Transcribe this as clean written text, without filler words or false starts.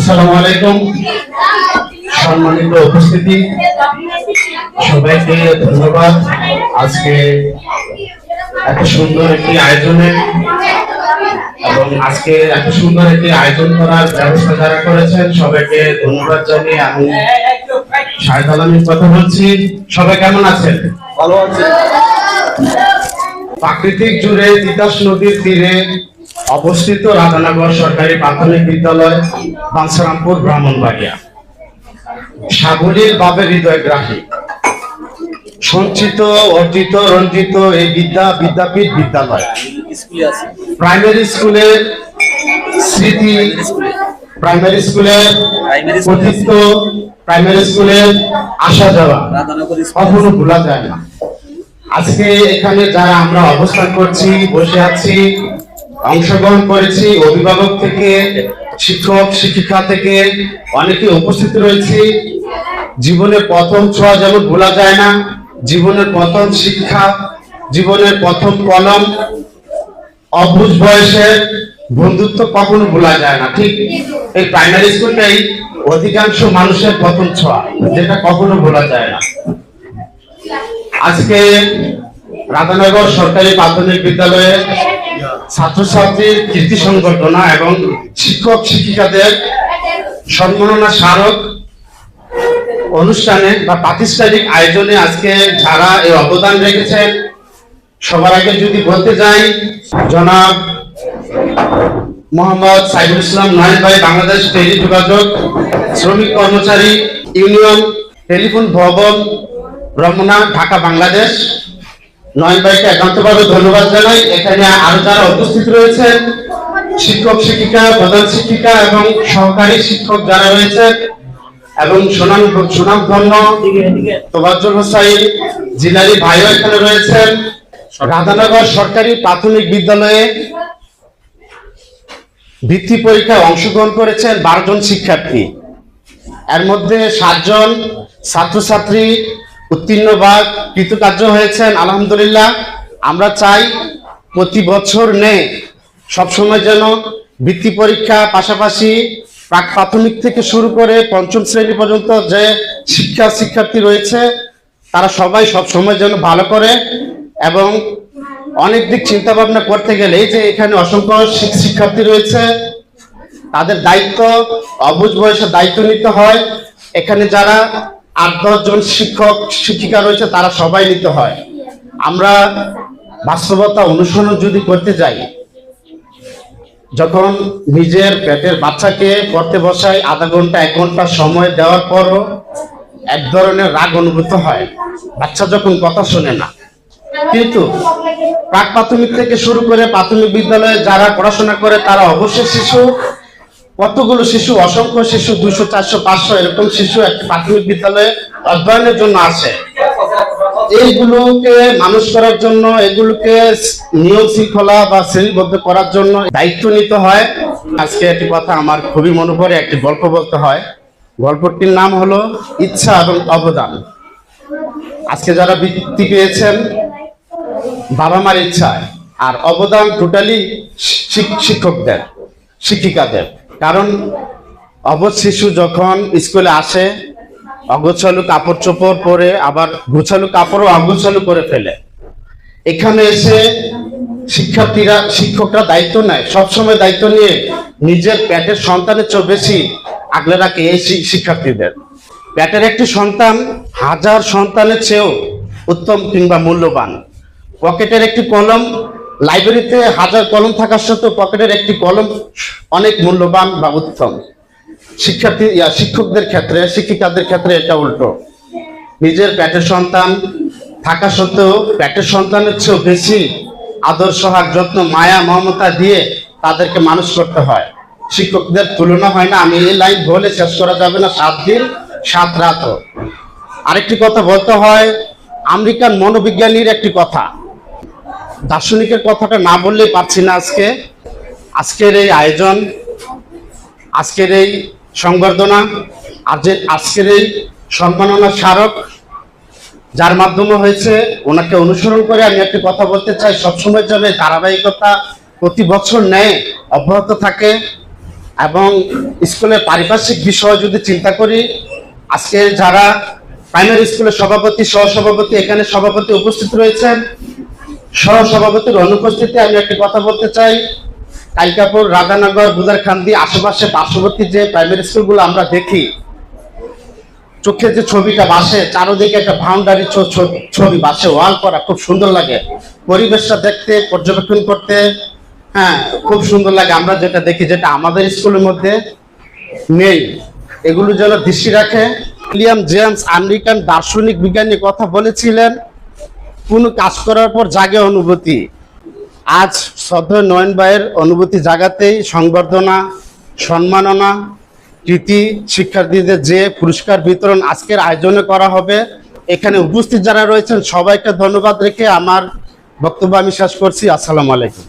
আসসালামু আলাইকুম। সম্মানিত উপস্থিতি, সবাইকে ধন্যবাদ। আজকে এত সুন্দর একটি আয়োজনে এবং আজকে এত সুন্দর একটি আয়োজন করার ব্যবস্থা যারা করেছেন সবাইকে ধন্যবাদ জানিয়ে আমি শাহেদ আলমীর কথা বলছি। সবাই কেমন আছেন? ভালো আছে। প্রাকৃতিক জুড়ে তিতাস নদীর তীরে অবস্থিত রাধানগর সরকারি প্রাথমিক বিদ্যালয়, বাঞ্ছারামপুর, ব্রাহ্মণবাড়িয়া। সাগরের বাবের হৃদয়গ্রাহী সঞ্চিত, অর্জিত, রঞ্জিত এই বিদ্যাপীঠ বিদ্যালয় প্রাইমারি স্কুলের স্মৃতি, প্রাইমারি স্কুলের কর্তৃত্ব, প্রাইমারি স্কুলের আসা যাওয়া কখনো ভোলা যায় না। আজকে এখানে যারা আমরা অবস্থান করছি, বসে আছি, অংশগ্রহণ করেছি, অভিভাবক থেকে, শিক্ষক শিক্ষিকা থেকে অনেকে উপস্থিত রয়েছে। জীবনের প্রথম ছোঁয়া যেমন ভোলা যায় না, জীবনের প্রথম শিক্ষা, জীবনের প্রথম কলম, অবুঝ বয়সের বন্ধুত্ব কখনো ভোলা যায় না। ঠিক এই প্রাইমারি স্কুলটাই অধিকাংশ মানুষের প্রথম ছোঁয়া, যেটা কখনো ভোলা যায় না। আজকে রাধানগর সরকারি প্রাথমিক বিদ্যালয়ে ছাত্রছাত্রীর কীর্তি সংবর্ধনা এবং শিক্ষক শিক্ষিকাদের সম্মাননা স্মারক অনুষ্ঠানে বা প্রাতিষ্ঠানিক আয়োজনে আজকে যারা এই অবদান রেখেছেন, সবার আগে যদি বলতে যাই, জনাব মোহাম্মদ সাইদুল ইসলাম নয়ন ভাই, বাংলাদেশ টেলি যোগাযোগ শ্রমিক কর্মচারী ইউনিয়ন, টেলিফোন ভবন, রমনা, ঢাকা, বাংলাদেশ। নয়ন ভাইকে একান্তভাবে ধন্যবাদ জানাই। এখানে আরো যারা উপস্থিত রয়েছেন, শিক্ষক শিক্ষিকা, প্রধান শিক্ষিকা এবং সহকারী শিক্ষক যারা রয়েছেন এবং সুনামধন্য তোবাজ্জল হোসাইন জিলানি ভাইও এখানে রয়েছেন। রাধানগর সরকারি প্রাথমিক বিদ্যালয়ে বৃত্তি পরীক্ষায় অংশগ্রহণ করেছেন 12 জন শিক্ষার্থী। এর মধ্যে 7 জন ছাত্রছাত্রী উত্তীর্ণ বা কৃতকার্য হয়েছেন, আলহামদুলিল্লাহ। আমরা চাই প্রতি বছর নেই সবসময় যেন বৃত্তি পরীক্ষা পাশাপাশি প্রাথমিক থেকে শুরু করে পঞ্চম শ্রেণী পর্যন্ত যে শিক্ষার্থী রয়েছে তারা সবাই সব সময় যেন ভালো করে। এবং অনেক দিক চিন্তা ভাবনা করতে গেলে এই যে এখানে অসংখ্য শিক্ষার্থী রয়েছে, তাদের দায়িত্ব, অবুঝ বয়সে দায়িত্ব নিতে হয়। এখানে যারা 8-10 জন শিক্ষক শিক্ষিকা রয়েছে তারা সবাই নিতে হয়। আমরা বাস্তবতা অনুসরণ যদি করতে যাই, যখন নিজের পেটের বাচ্চাকে পড়তে বসাই, আধা ঘন্টা 1 ঘন্টা সময় দেওয়ার পরও এক ধরনের রাগ অনুভূত হয়, বাচ্চা যখন কথা শোনে না। কিন্তু প্রাক প্রাথমিক থেকে শুরু করে প্রাথমিক বিদ্যালয়ে যারা পড়াশোনা করে তারা অবশ্যই শিশু, কতগুলো শিশু, অসংখ্য শিশু, 200, 400, 500 এরকম শিশু একটা প্রাথমিক বিদ্যালয়ে অধ্যয়নের জন্য আসে। এইগুলোকে মানুষ করার জন্য, এগুলোকে নিয়ম শৃঙ্খলা বা শ্রেণীবদ্ধ করার জন্য দায়িত্ব নিতে হয়। আজকে একটি কথা আমার খুবই মনে পড়ে, একটি গল্প বলতে হয়। গল্পটির নাম হলো ইচ্ছা এবং অবদান। আজকে যারা বৃত্তি পেয়েছেন বাবা মার ইচ্ছায়, আর অবদান টোটালি শিক্ষকদের, শিক্ষিকাদের। কারণ অবুঝ শিশু যখন স্কুলে আসে অগোছালো কাপড় চোপড় পরে আবার গোছালো কাপড়ও অগোছালো করে ফেলে। এখানে এসে শিক্ষকরা দায়িত্ব নেয়, সবসময় দায়িত্ব নিয়ে নিজের পেটের সন্তানের চেয়ে বেশি আগলে রাখে এই শিক্ষার্থীদের। পেটের একটি সন্তান 1000 সন্তানের চেয়েও উত্তম কিংবা মূল্যবান। পকেটের একটি কলম, লাইব্রেরিতে 1000 কলম থাকার সত্ত্বেও পকেটের একটি কলম অনেক মূল্যবান বা উত্তম। শিক্ষকদের ক্ষেত্রে, শিক্ষিকাদের ক্ষেত্রে এটা উল্টো। নিজের পেটের সন্তান থাকা সত্ত্বেও পেটের সন্তানের চেয়েও বেশি আদর, সোহাগ, যত্ন, মায়া, মমতা দিয়ে তাদেরকে মানুষ করতে হয়। শিক্ষকদের তুলনা হয় না। আমি এই লাইন বলে শেষ করা যাবে না, 7 দিন 7 রাতও। আরেকটি কথা বলতে হয়, আমেরিকান মনোবিজ্ঞানীর একটি কথা, দার্শনিকের কথাটা না বললেই পারছি না। আজকের এই আয়োজন, আজকের এই সংবর্ধনা, আজকের এই সম্মাননা স্মারক যার মাধ্যমে হয়েছে, ওনাকে অনুসরণ করে আমি একটি কথা বলতে চাই, সবসময় যেন ধারাবাহিকতা প্রতি বছর ন্যায় অব্যাহত থাকে। এবং স্কুলের পারিপার্শ্বিক বিষয় যদি চিন্তা করি, আজকে যারা প্রাইমারি স্কুলের সভাপতি সহসভাপতি, এখানে সভাপতি উপস্থিত রয়েছেন, সহসভাপতির অনুপস্থিতিতে আমি একটি কথা বলতে চাই। কালিকাপুর, রাধানগর, বুদারখান্দি আশেপাশে পার্শ্ববর্তী যে প্রাইমারি স্কুলগুলো আমরা দেখি, চোখে যে ছবিটা বাসে, চারোদিকে একটা বাউন্ডারি ছবি বাসে, ওয়াল করা, খুব সুন্দর লাগে পরিবেশটা দেখতে, পর্যবেক্ষণ করতে। হ্যাঁ, খুব সুন্দর লাগে। আমরা যেটা দেখি, যেটা আমাদের স্কুলের মধ্যে নেই, এগুলো যেন দৃষ্টি রাখে। উইলিয়াম জেমস আমেরিকান দার্শনিক বিজ্ঞানী কথা বলেছিলেন, কোনো কাজ করার পর জাগে অনুভূতি। আজ শ্রদ্ধেয় নয়ন ভাইয়ের অনুভূতি জাগাতেই সংবর্ধনা, সম্মাননা, কৃতি শিক্ষার্থীদের যে পুরস্কার বিতরণ আজকের আয়োজনে করা হবে, এখানে উপস্থিত যারা রয়েছেন সবাইকে ধন্যবাদ রেখে আমার বক্তব্য আমি শেষ করছি। আসসালামু আলাইকুম।